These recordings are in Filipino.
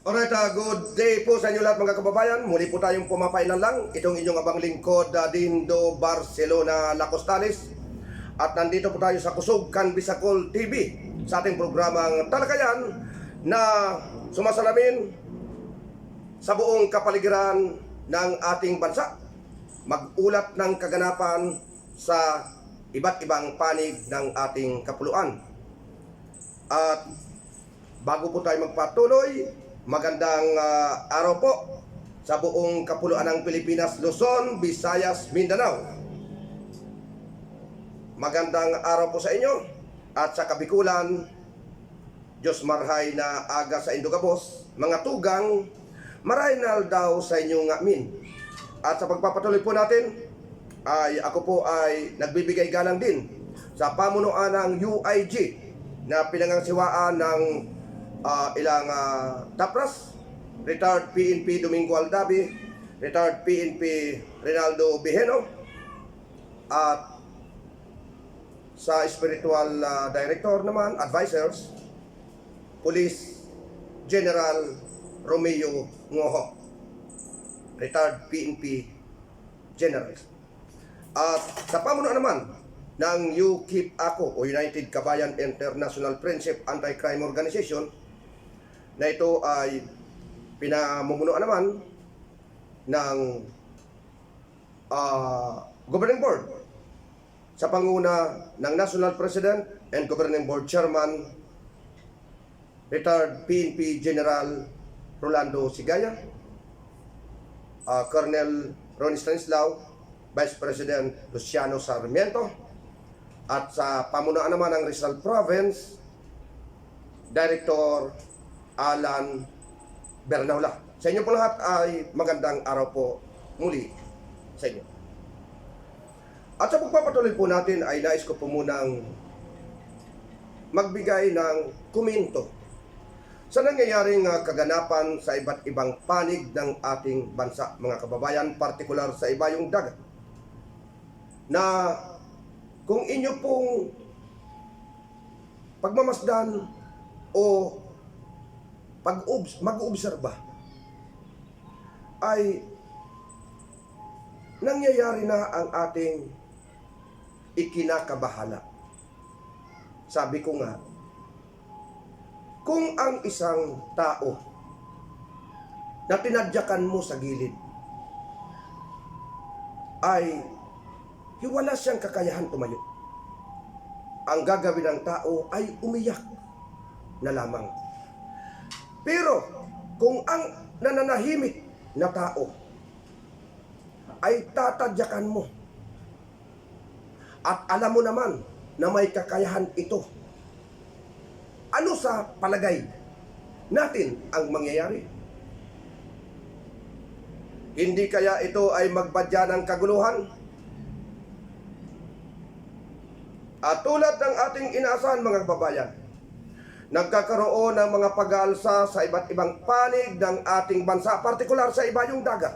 Alright, good day po sa inyo lahat mga kababayan. Muli po tayong pumapailan lang. Itong inyong abang lingkod, Dindo Barcelona Lacostales. At nandito po tayo sa Kusog Kanbisakol TV sa ating programang Talakayan na sumasalamin sa buong kapaligiran ng ating bansa. Mag-ulat ng kaganapan sa iba't ibang panig ng ating kapuluan. At bago po tayo magpatuloy, magandang araw po sa buong kapuluan ng Pilipinas, Luzon, Visayas, Mindanao. Magandang araw po sa inyo at sa Kabikulan, Diyos marhay na aga sa Indogabos, mga tugang, maraynal daw sa inyong amin. At sa pagpapatuloy po natin, ay ako po ay nagbibigay galang din sa pamunuan ng UIG na pinangangasiwaan ng ilang tapras, retired PNP Domingo Aldabi, retired PNP Rinaldo Biheno, at sa spiritual director naman, advisors, Police General Romeo Ngoho, retired PNP General. At sa pamunuan naman ng UKIP Ako o United Kabayan International Friendship Anti-Crime Organization, na ito ay pinamumunuan naman ng Governing Board sa panguna ng National President and Governing Board Chairman, retired PNP General Rolando Sigaya, Colonel Ronnie Stanislao, Vice President Luciano Sarmiento, at sa pamunuan naman ng Rizal Province, Director Alan Bernaula. Sa inyo po lahat ay magandang araw po muli sa inyo. At sa pagpapatuloy po natin ay nais ko po munang magbigay ng komento sa nangyayaring kaganapan sa iba't ibang panig ng ating bansa, mga kababayan, partikular sa ibayong dagat, na kung inyo pong pagmamasdan o mag-obserba ay nangyayari na ang ating ikinakabahala. Sabi ko nga, kung ang isang tao na tinadyakan mo sa gilid ay wala siyang kakayahan tumayo, ang gagawin ng tao ay umiyak na lamang. Pero kung ang nananahimik na tao ay tatadyakan mo at alam mo naman na may kakayahan ito, ano sa palagay natin ang mangyayari? Hindi kaya ito ay magbadya ng kaguluhan? At tulad ng ating inaasahan, mga kababayan, nagkakaroon ng mga pag-aalsa sa iba't ibang panig ng ating bansa, partikular sa ibayong dagat.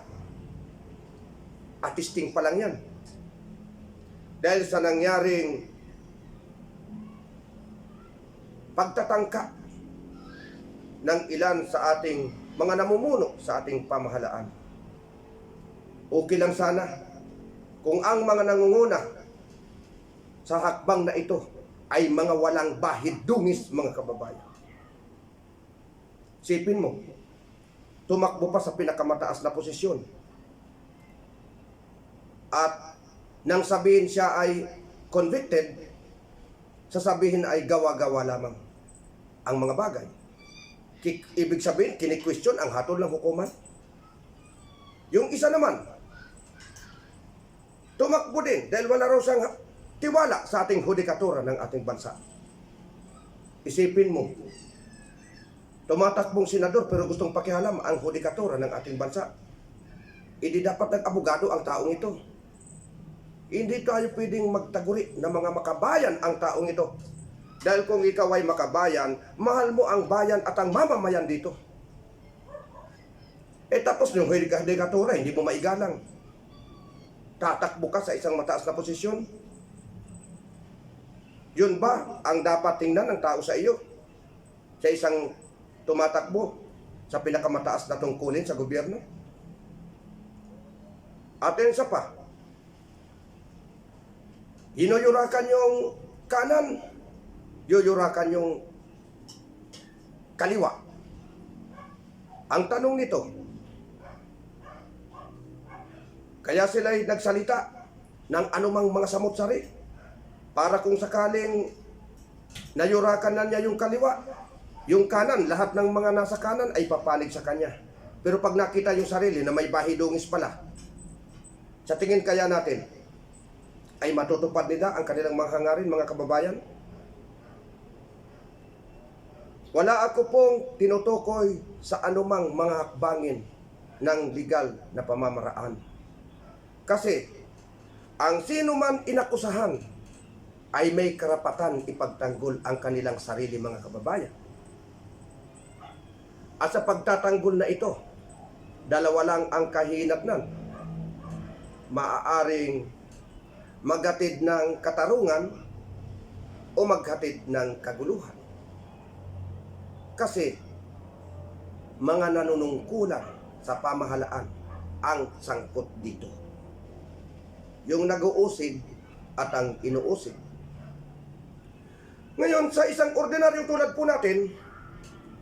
Atisting pa lang yan. Dahil sa nangyaring pagtatangka ng ilan sa ating mga namumuno sa ating pamahalaan. Okay lang sana kung ang mga nangunguna sa hakbang na ito ay mga walang bahid dungis, mga kababayan. Sipin mo, tumakbo pa sa pinakamataas na posisyon. At nang sabihin siya ay convicted, sasabihin ay gawa-gawa lamang ang mga bagay. Ibig sabihin, kini-question ang hatol ng hukuman. Yung isa naman, tumakbo din dahil wala raw siyang tiwala sa ating hudikatura ng ating bansa. Isipin mo, tumatakbong senador pero gustong pakialam ang hudikatura ng ating bansa. Hindi dapat nag-abogado ang taong ito. Hindi tayo pwedeng magtaguri na mga makabayan ang taong ito. Dahil kung ikaw ay makabayan, mahal mo ang bayan at ang mamamayan dito. Tapos yung hudikatura, hindi mo maigalang. Tatakbo ka sa isang mataas na posisyon. Yun ba ang dapat tingnan ng tao sa iyo? Sa isang tumatakbo sa pinakamataas na tungkulin sa gobyerno. At isa pa, hinuyurakan yung kanan, yuyurakan yung kaliwa. Ang tanong nito, kaya sila'y nagsalita ng anumang mga samot-sari para kung sakaling nayurakan na niya yung kaliwa, yung kanan, lahat ng mga nasa kanan ay papanig sa kanya. Pero pag nakita yung sarili na may bahidungis pala, sa tingin kaya natin, ay matutupad nila ang kanilang mga hangarin, mga kababayan? Wala ako pong tinutukoy sa anumang mga hakbangin ng legal na pamamaraan. Kasi, ang sino man inakusahan ay may karapatan ipagtanggol ang kanilang sarili, mga kababayan. At sa pagtatanggol na ito, dalawa lang ang kahinatnan. Maaaring maghatid ng katarungan o maghatid ng kaguluhan. Kasi mga nanunungkulan sa pamahalaan ang sangkot dito. Yung nag-uusig at ang inuusig. Ngayon, sa isang ordinaryong tulad po natin,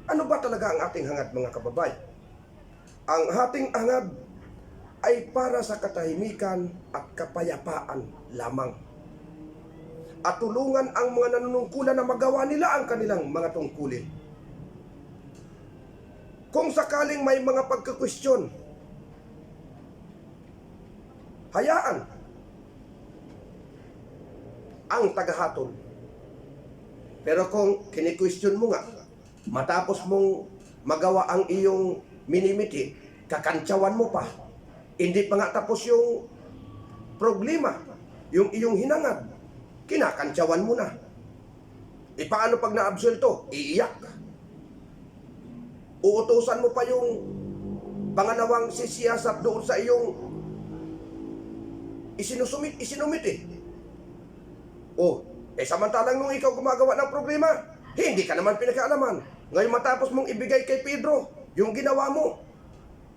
ano ba talaga ang ating hangad, mga kababayan? Ang ating hangad ay para sa katahimikan at kapayapaan lamang. At tulungan ang mga nanunungkulan na magawa nila ang kanilang mga tungkulin. Kung sakaling may mga pagkakwestiyon, hayaan ang tagahatol. Pero kung kini-question mo nga, matapos mong magawa ang iyong minimiti, kakantsawan mo pa, hindi pa nga tapos yung problema, yung iyong hinangad, kinakantsawan mo na. E paano pag na-absuelto? Iiyak ka. Uutusan mo pa yung pangalawang sisiyasat doon sa iyong isinumit eh. Oh, samantalang nung ikaw gumagawa ng problema, hindi ka naman pinakaalaman. Ngayon matapos mong ibigay kay Pedro yung ginawa mo,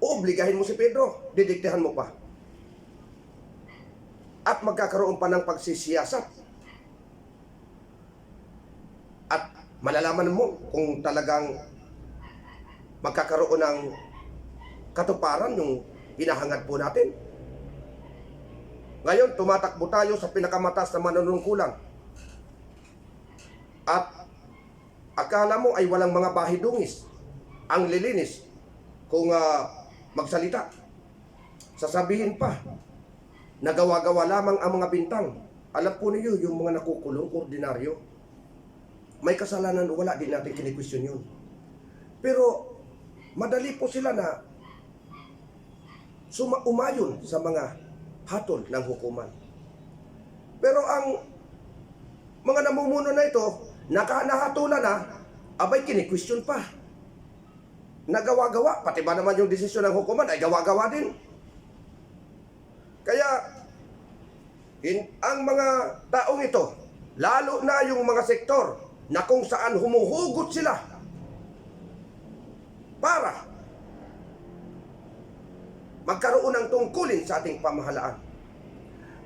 obligahin mo si Pedro, didiktahan mo pa. At magkakaroon pa ng pagsisiyasat. At malalaman mo kung talagang magkakaroon ng katuparan yung hinahangad po natin. Ngayon, tumatakbo tayo sa pinakamataas na manunungkulan. At akala mo ay walang mga bahidungis. Ang lilinis kung magsalita. Sasabihin pa, nagawa-gawa lamang ang mga bintang. Alam po niyo, yung mga nakukulong, ordinaryo, may kasalanan o wala, di natin kini-question yun. Pero, madali po sila na umayon sa mga hatol ng hukuman. Pero ang mga namumuno na ito, nahanatulan na, abay kini-question pa. Nagawa-gawa, pati ba naman yung desisyon ng hukuman ay gawa-gawa din. Kaya, ang mga taong ito, lalo na yung mga sektor na kung saan humuhugot sila para magkaroon ng tungkulin sa ating pamahalaan.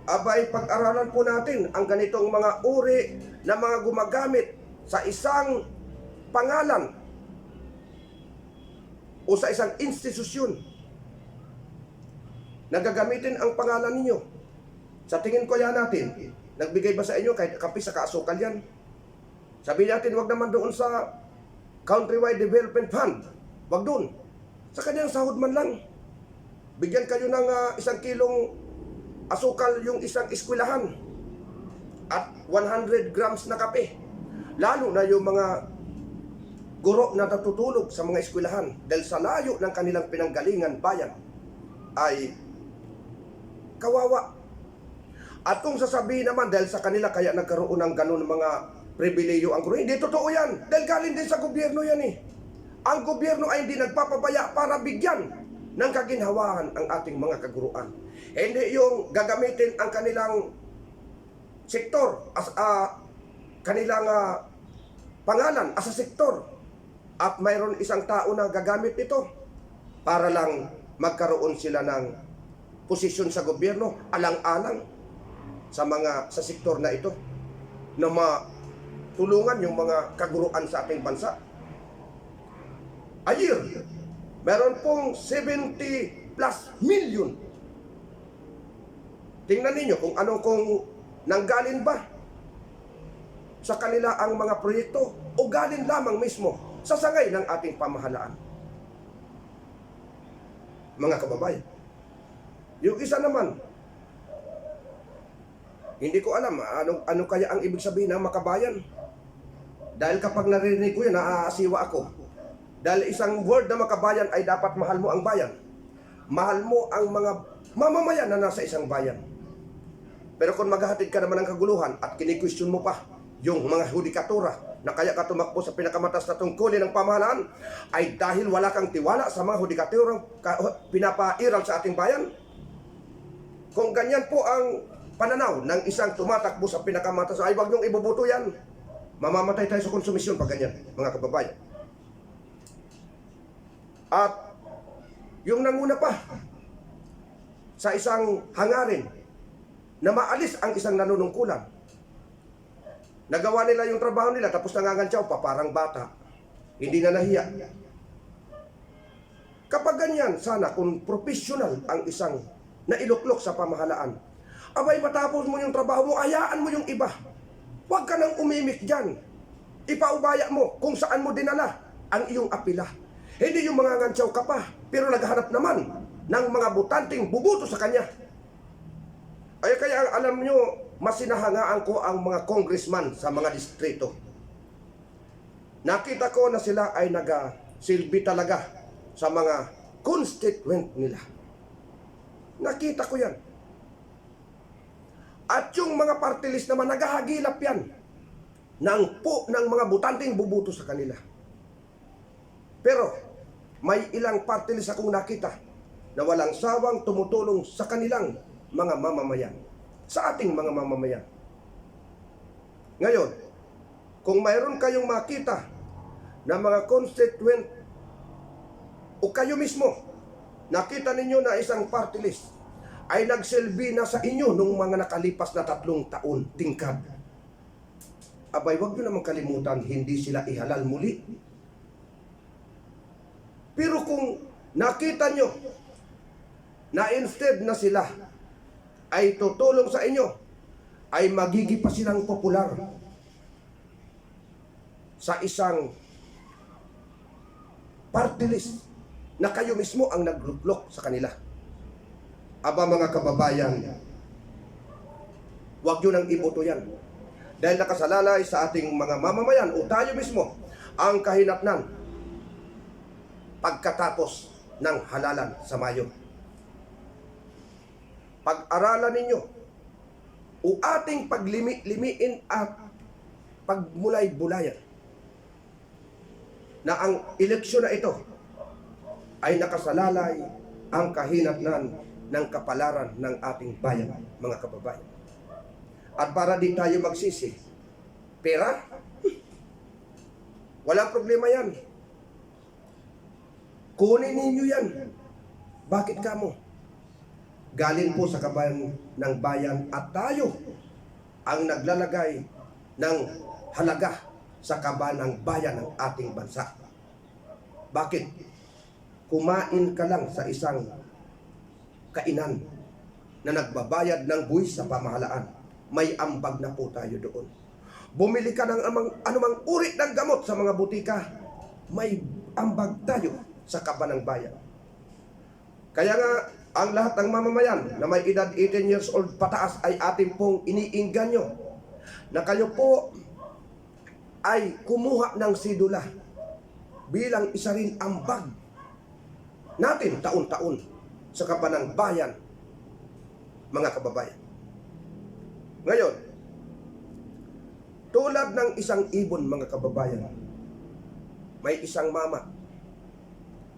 Abay, pag-aralan po natin ang ganitong mga uri na mga gumagamit sa isang pangalan o sa isang institusyon na gagamitin ang pangalan ninyo. Sa tingin ko yan natin, nagbigay ba sa inyo kahit kape sa kaasukal yan? Sabihin natin, wag naman doon sa Countrywide Development Fund. Wag doon. Sa kanyang sahod man lang. Bigyan kayo ng 1 kilong asukal yung isang eskwelahan at 100 grams na kape. Lalo na yung mga guro na natutulog sa mga eskwelahan dahil sa layo ng kanilang pinanggalingan bayan ay kawawa. At kung sasabihin naman dahil sa kanila kaya nagkaroon ng ganun mga pribileyo ang guro, hindi totoo yan. Dahil galing din sa gobyerno yan eh. Ang gobyerno ay hindi nagpapabaya para bigyan ng kaginhawaan ang ating mga kaguruan. Hindi yung gagamitin ang kanilang sektor as kanilang pangalan as a sektor At mayroon isang tao na gagamit nito para lang magkaroon sila ng posisyon sa gobyerno, alang-alang sa sektor na ito na matulungan yung mga kaguruan sa ating bansa. A year, meron pong 70 plus million. Tingnan ninyo kung nanggaling ba sa kanila ang mga proyekto o galing lamang mismo sa sangay ng ating pamahalaan. Mga kababayan, yung isa naman, hindi ko alam ano kaya ang ibig sabihin ng makabayan. Dahil kapag narinig ko yun, naaasiwa ako. Dahil isang word na makabayan ay dapat mahal mo ang bayan. Mahal mo ang mga mamamayan na nasa isang bayan. Pero kung maghahatid ka naman ng kaguluhan at kini-question mo pa yung mga hudikatura na kaya ka tumakbo sa pinakamatas na tungkulin ng pamahalaan, ay dahil wala kang tiwala sa mga hudikaturang pinapairal sa ating bayan. Kung ganyan po ang pananaw ng isang tumatakbo sa pinakamatas, ay wag niyong ibubuto yan. Mamamatay tayo sa konsumisyon pag ganyan, mga kababayan. At yung nanguna pa sa isang hangarin na maalis ang isang nanunungkulan, nagawa nila yung trabaho nila tapos nangangantsaw pa parang bata, hindi na nahiya. Kapag ganyan, sana kung professional ang isang nailuklok sa pamahalaan, abay matapos mo yung trabaho mo, hayaan mo yung iba. Huwag ka nang umimik dyan. Ipaubaya mo kung saan mo dinala ang iyong apila. Hindi yung mga ngantsaw ka pa, pero naghahanap naman ng mga butanteng bubuto sa kanya. Ay kaya alam nyo, mas sinahangaan ko ang mga congressman sa mga distrito. Nakita ko na sila ay nagasilbi talaga sa mga constituent nila. Nakita ko yan. At yung mga party list naman, naghahagilap yan ng mga butanteng bubuto sa kanila. Pero may ilang party list akong nakita na walang sawang tumutulong sa kanilang mga mamamayan, sa ating mga mamamayan. Ngayon, kung mayroon kayong makita na mga constituent o kayo mismo, nakita ninyo na isang party list ay nagsilbi na sa inyo nung mga nakalipas na 3 taon, tingkad. Abay, wag nyo naman kalimutan, hindi sila ihalal muli. Pero kung nakita nyo na instead na sila ay tutulong sa inyo, ay magiging pa silang popular sa isang party list na kayo mismo ang nagluklok sa kanila. Aba mga kababayan, huwag nyo nang iboto yan. Dahil nakasalalay sa ating mga mamamayan o tayo mismo ang kahinatnan pagkatapos ng halalan sa Mayo. Pag-aralan ninyo o ating paglimi-limiin at pagmulay-bulayan na ang eleksyon na ito ay nakasalalay ang kahinatnan ng kapalaran ng ating bayan, mga kababayan. At para di tayo magsisi, pera? Walang problema yan. Kunin ninyo yan. Bakit kamo? Galing po sa kabayan ng bayan at tayo ang naglalagay ng halaga sa kaban ng bayan ng ating bansa. Bakit? Kumain ka lang sa isang kainan na nagbabayad ng buwis sa pamahalaan. May ambag na po tayo doon. Bumili ka ng anumang uri ng gamot sa mga butika, may ambag tayo sa kaban ng bayan. Kaya nga, ang lahat ng mamamayan na may edad 18 years old pataas ay ating pong iniingganyo na kayo po ay kumuha ng sidula bilang isa rin ambag natin taon-taon sa kabanang bayan, mga kababayan. Ngayon, tulad ng isang ibon, mga kababayan, may isang mama.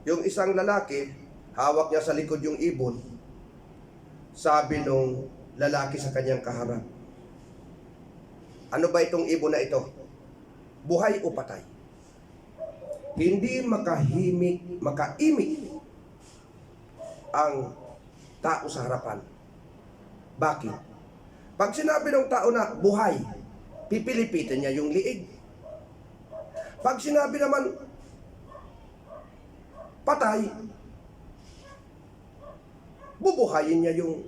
Yung isang lalaki, hawak niya sa likod yung ibon. Sabi nung lalaki sa kanyang kaharap, ano ba itong ibon na ito? Buhay o patay? hindi makaimik ang tao sa harapan. Bakit? Pag sinabi ng tao na buhay, pipilipitin niya yung liig. Pag sinabi naman patay, bubuhayin niya yung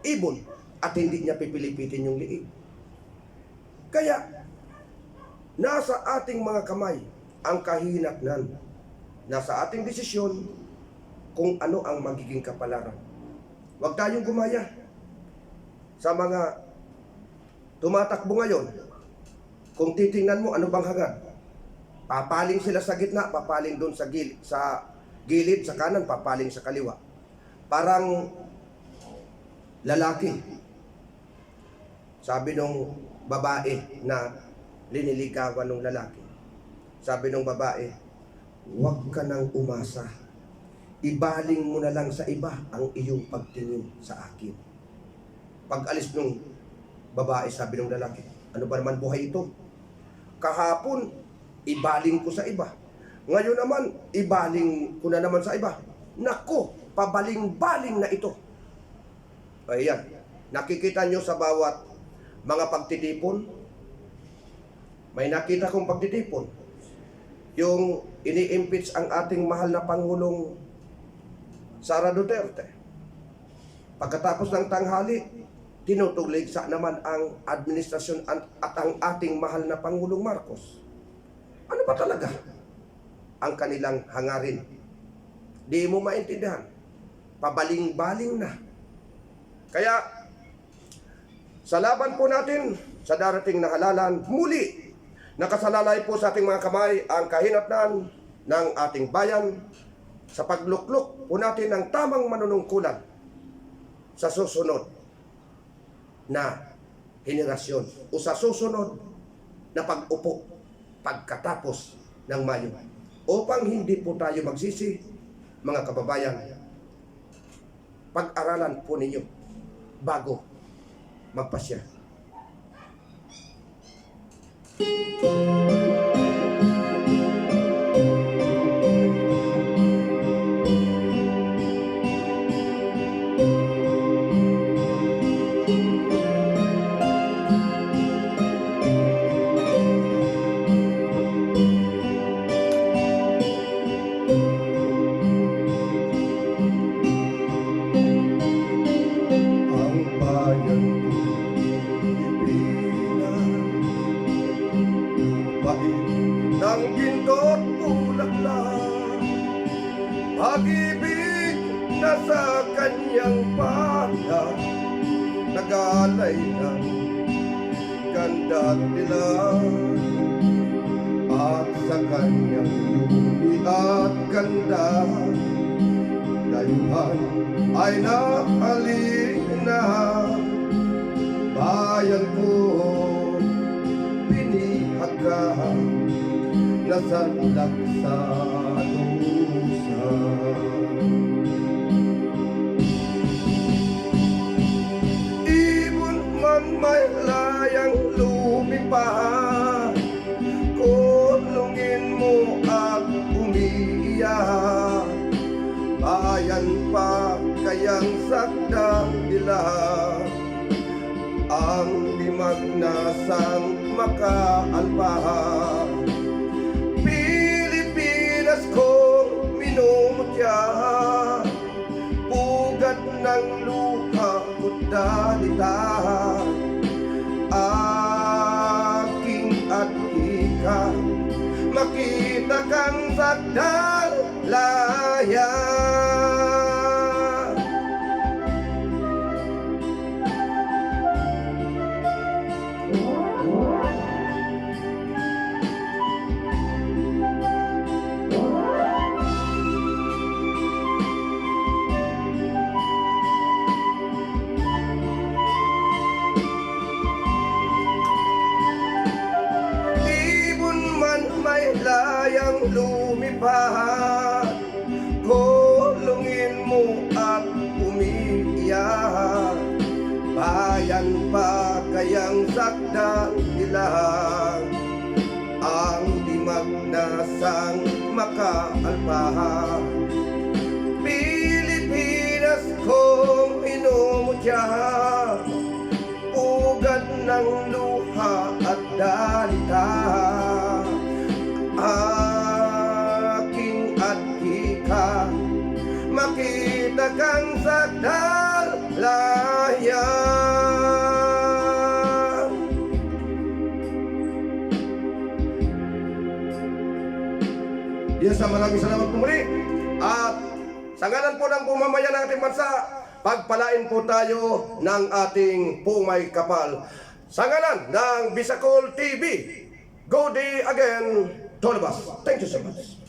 ibon at hindi niya pipilipitin yung liig. Kaya, nasa ating mga kamay ang kahinatnan. Nasa ating desisyon kung ano ang magiging kapalaran. Huwag tayong gumaya sa mga tumatakbo ngayon. Kung titingnan mo, ano bang hangad? Papaling sila sa gitna, papaling doon sa gilid, sa kanan, papaling sa kaliwa. Parang lalaki. Sabi nung babae na liniligawan ng lalaki. Sabi nung babae, huwag ka nang umasa. Ibaling mo na lang sa iba ang iyong pagtingin sa akin. Pag-alis nung babae, sabi nung lalaki, ano ba naman buhay ito? Kahapon, ibaling ko sa iba. Ngayon naman, ibaling ko na naman sa iba. Nako, pabaling-baling na ito. Ayan, nakikita nyo sa bawat mga pagtitipon, may nakita kong pagtitipon. Yung ini-impeach ang ating mahal na Pangulong Sara Duterte. Pagkatapos ng tanghali, tinutugligsa naman ang administrasyon at ang ating mahal na Pangulong Marcos. Ano ba talaga ang kanilang hangarin? Di mo maintindihan. Pabaling-baling na. Kaya, sa laban po natin sa darating na halalan, muli, nakasalalay po sa ating mga kamay ang kahinatnan ng ating bayan sa pagluklok po natin ng tamang manunungkulan sa susunod na henerasyon o sa susunod na pag-upo pagkatapos ng Mayo. Upang hindi po tayo magsisi, mga kababayan, pag-aralan po ninyo bago magpasya. Ng ginto't bulaklak, pag-ibig na sa kanyang pala, nagalay ng ganda't dilaw, at sa kanyang lumi at ganda, dayuhan ay nahalina. Bayan ko pinihagkan, nasanlak sa dusa. Ibon man may layang lumipad, kulungin mo at umiiyak. Bayan pa kayang sakdang dilag, ang limag na sang makaalpahag. Pilipinas kong minumutya, pugat ng luha ko't dalita, aking at ika, makita kang sakdal laya. Layang lumipad, kulungin mo at umiiyak. Bayan pa kayang sakdang dilag, ang limag na sang makaalpahan. Pilipinas kong inumutya, ugat ng luha at dalita, aking adhika, makita kang sakdalayan. Yes, maraming salamat po muli. At sa ngalan po ng pumamayan ng ating bansa, pagpalain po tayo ng ating pumay kapal. Sa ngalan ng Bisacol TV, go day again, to all of us. Thank you so much.